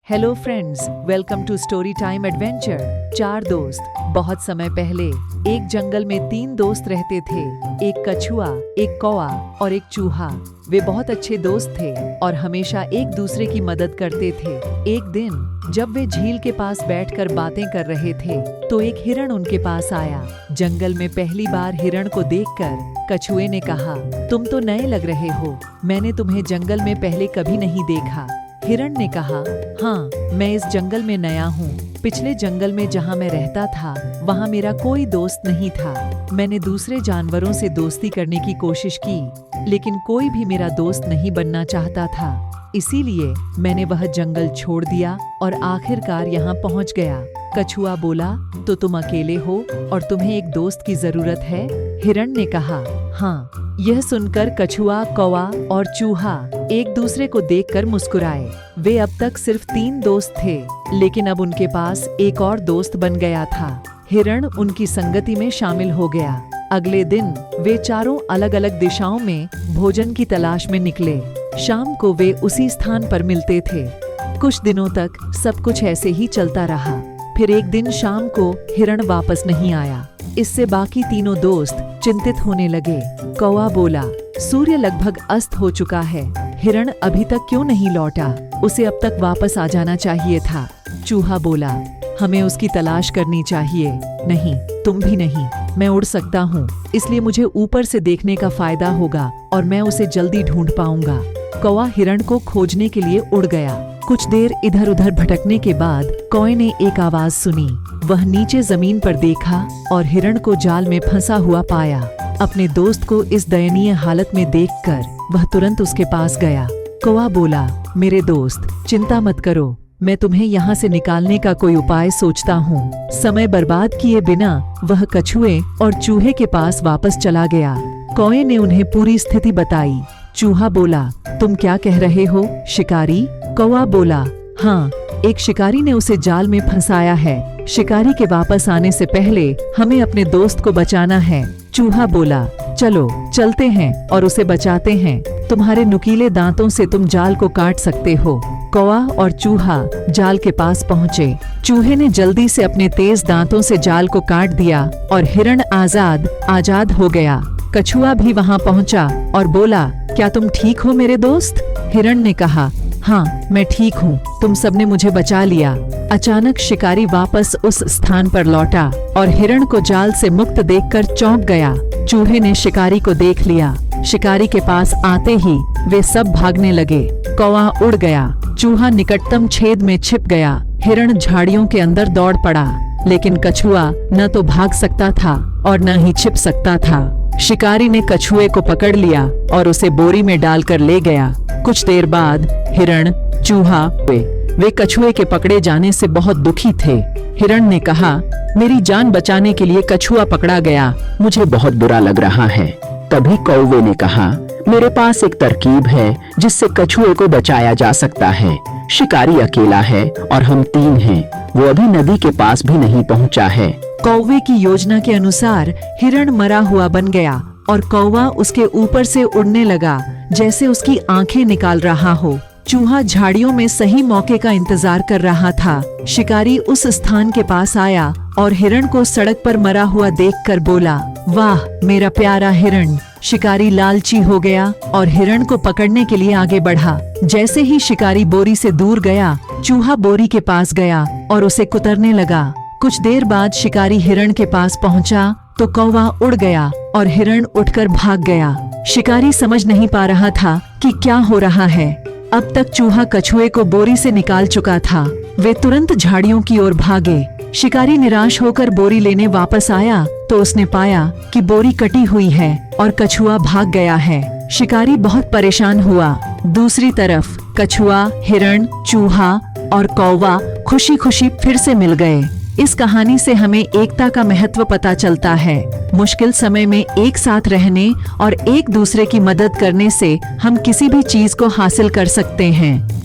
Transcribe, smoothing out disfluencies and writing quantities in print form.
Hello friends, welcome to story time adventure. चार दोस्त। बहुत समय पहले एक जंगल में तीन दोस्त रहते थे। एक कछुआ, एक कौआ और एक चूहा। वे बहुत अच्छे दोस्त थे और हमेशा एक दूसरे की मदद करते थे। एक दिन जब वे झील के पास बैठकर बातें कर रहे थे तो एक हिरण उनके पास आया। जंगल में पहली बार हिरण को देखकर कछुए ने कहा, तुम तो नए लग रहे हो, मैंने तुम्हें जंगल में पहले कभी नहीं देखा। हिरण ने कहा, हाँ, मैं इस जंगल में नया हूँ। पिछले जंगल में जहाँ मैं रहता था वहाँ मेरा कोई दोस्त नहीं था। मैंने दूसरे जानवरों से दोस्ती करने की कोशिश की, लेकिन कोई भी मेरा दोस्त नहीं बनना चाहता था। इसीलिए मैंने वह जंगल छोड़ दिया और आखिरकार यहाँ पहुँच गया। कछुआ बोला, तो तुम अकेले हो और तुम्हें एक दोस्त की जरूरत है? हिरण ने कहा, हाँ। यह सुनकर कछुआ, कौवा और चूहा एक दूसरे को देखकर मुस्कुराए। वे अब तक सिर्फ तीन दोस्त थे, लेकिन अब उनके पास एक और दोस्त बन गया था। हिरण उनकी संगति में शामिल हो गया। अगले दिन वे चारों अलग अलग दिशाओं में भोजन की तलाश में निकले। शाम को वे उसी स्थान पर मिलते थे। कुछ दिनों तक सब कुछ ऐसे ही चलता रहा। फिर एक दिन शाम को हिरण वापस नहीं आया। इससे बाकी तीनों दोस्त चिंतित होने लगे। कौवा बोला, सूर्य लगभग अस्त हो चुका है, हिरण अभी तक क्यों नहीं लौटा? उसे अब तक वापस आ जाना चाहिए था। चूहा बोला, हमें उसकी तलाश करनी चाहिए। नहीं, तुम भी नहीं, मैं उड़ सकता हूँ, इसलिए मुझे ऊपर से देखने का फायदा होगा और मैं उसे जल्दी ढूंढ पाऊंगा। कौवा हिरण को खोजने के लिए उड़ गया। कुछ देर इधर उधर भटकने के बाद कौवे ने एक आवाज सुनी। वह नीचे जमीन पर देखा और हिरण को जाल में फंसा हुआ पाया। अपने दोस्त को इस दयनीय हालत में देखकर वह तुरंत उसके पास गया। कौवा बोला, मेरे दोस्त, चिंता मत करो, मैं तुम्हें यहाँ से निकालने का कोई उपाय सोचता हूँ। समय बर्बाद किए बिना वह कछुए और चूहे के पास वापस चला गया। कौवे ने उन्हें पूरी स्थिति बताई। चूहा बोला, तुम क्या कह रहे हो, शिकारी? कौवा बोला, हाँ, एक शिकारी ने उसे जाल में फंसाया है। शिकारी के वापस आने से पहले हमें अपने दोस्त को बचाना है। चूहा बोला, चलो चलते हैं और उसे बचाते हैं। तुम्हारे नुकीले दांतों से तुम जाल को काट सकते हो। कौवा और चूहा जाल के पास पहुँचे। चूहे ने जल्दी से अपने तेज दांतों से जाल को काट दिया और हिरण आजाद हो गया। कछुआ भी वहाँ पहुँचा और बोला, क्या तुम ठीक हो मेरे दोस्त? हिरण ने कहा, हाँ, मैं ठीक हूँ, तुम सबने मुझे बचा लिया। अचानक शिकारी वापस उस स्थान पर लौटा और हिरण को जाल से मुक्त देखकर चौंक गया। चूहे ने शिकारी को देख लिया। शिकारी के पास आते ही वे सब भागने लगे। कौवा उड़ गया, चूहा निकटतम छेद में छिप गया, हिरण झाड़ियों के अंदर दौड़ पड़ा, लेकिन कछुआ न तो भाग सकता था और न ही छिप सकता था। शिकारी ने कछुए को पकड़ लिया और उसे बोरी में डालकर ले गया। कुछ देर बाद हिरण, चूहा वे कछुए के पकड़े जाने से बहुत दुखी थे। हिरण ने कहा, मेरी जान बचाने के लिए कछुआ पकड़ा गया, मुझे बहुत बुरा लग रहा है। तभी कौवे ने कहा, मेरे पास एक तरकीब है जिससे कछुए को बचाया जा सकता है। शिकारी अकेला है और हम तीन हैं, वो अभी नदी के पास भी नहीं पहुंचा है। कौवे की योजना के अनुसार हिरण मरा हुआ बन गया और कौवा उसके ऊपर से उड़ने लगा जैसे उसकी आंखें निकाल रहा हो। चूहा झाड़ियों में सही मौके का इंतजार कर रहा था। शिकारी उस स्थान के पास आया और हिरण को सड़क पर मरा हुआ देखकर बोला, वाह मेरा प्यारा हिरण। शिकारी लालची हो गया और हिरण को पकड़ने के लिए आगे बढ़ा। जैसे ही शिकारी बोरी से दूर गया, चूहा बोरी के पास गया और उसे कुतरने लगा। कुछ देर बाद शिकारी हिरण के पास पहुंचा तो कौवा उड़ गया और हिरण उठकर भाग गया। शिकारी समझ नहीं पा रहा था कि क्या हो रहा है। अब तक चूहा कछुए को बोरी से निकाल चुका था। वे तुरंत झाड़ियों की ओर भागे। शिकारी निराश होकर बोरी लेने वापस आया तो उसने पाया कि बोरी कटी हुई है और कछुआ भाग गया है। शिकारी बहुत परेशान हुआ। दूसरी तरफ कछुआ, हिरण, चूहा और कौवा खुशी खुशी फिर से मिल गए। इस कहानी से हमें एकता का महत्व पता चलता है। मुश्किल समय में एक साथ रहने और एक दूसरे की मदद करने से हम किसी भी चीज को हासिल कर सकते हैं।